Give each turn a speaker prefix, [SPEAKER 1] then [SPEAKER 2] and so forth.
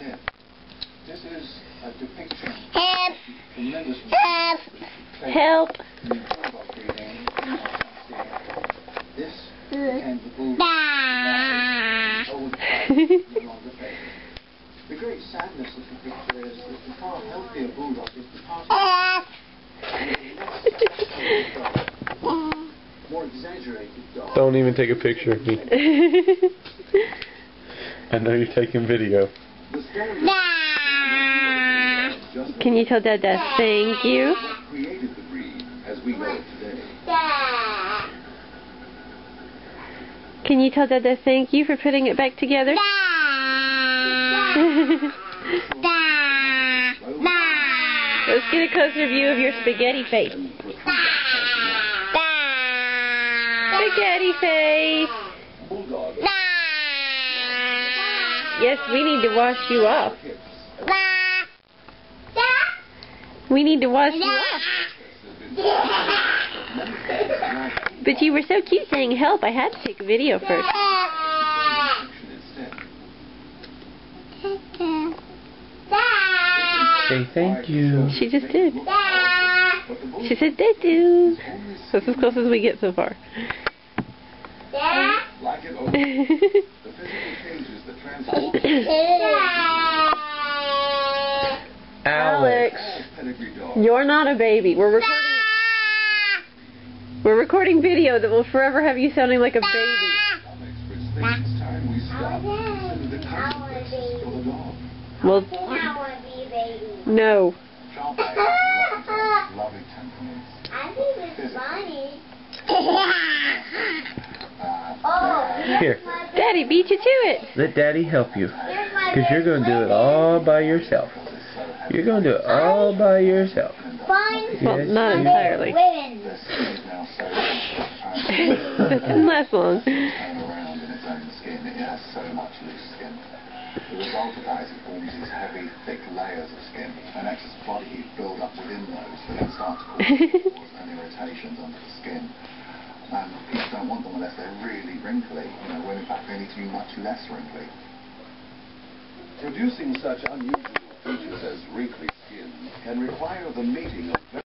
[SPEAKER 1] instead. This is a depiction
[SPEAKER 2] Help!
[SPEAKER 1] of tremendous
[SPEAKER 2] Help! Help!
[SPEAKER 1] This became the bulldog. The great sadness of the picture is that the far healthier bulldog is departing. More exaggerated dog.
[SPEAKER 3] Don't even take a picture of me. I know you're taking video.
[SPEAKER 2] Can you tell Dada thank you?
[SPEAKER 1] Created the breed as we know it today.
[SPEAKER 2] Can you tell Dada thank you for putting it back together? Let's get a closer view of your spaghetti face. Spaghetti face. Yes, we need to wash you off. We need to wash you off. But you were so cute saying help, I had to take a video first.
[SPEAKER 3] Say thank you.
[SPEAKER 2] She just did. She said they do. That's as close as we get so far. Alex, you're not a baby. We're recording video that will forever have you sounding like a baby. Well, no.
[SPEAKER 3] Here.
[SPEAKER 2] Daddy beat you to it.
[SPEAKER 3] Let Daddy help you. Because you're going to do it all by yourself. You're going to do it all by yourself.
[SPEAKER 2] Well, not entirely. That didn't last long.
[SPEAKER 1] The result of that is it forms these heavy, thick layers of skin, and excess body heat build up within those that then start to cause pores and irritations under the skin. And people don't want them unless they're really wrinkly, when in fact they need to be much less wrinkly. Producing such unusual features as wrinkly skin can require the meeting of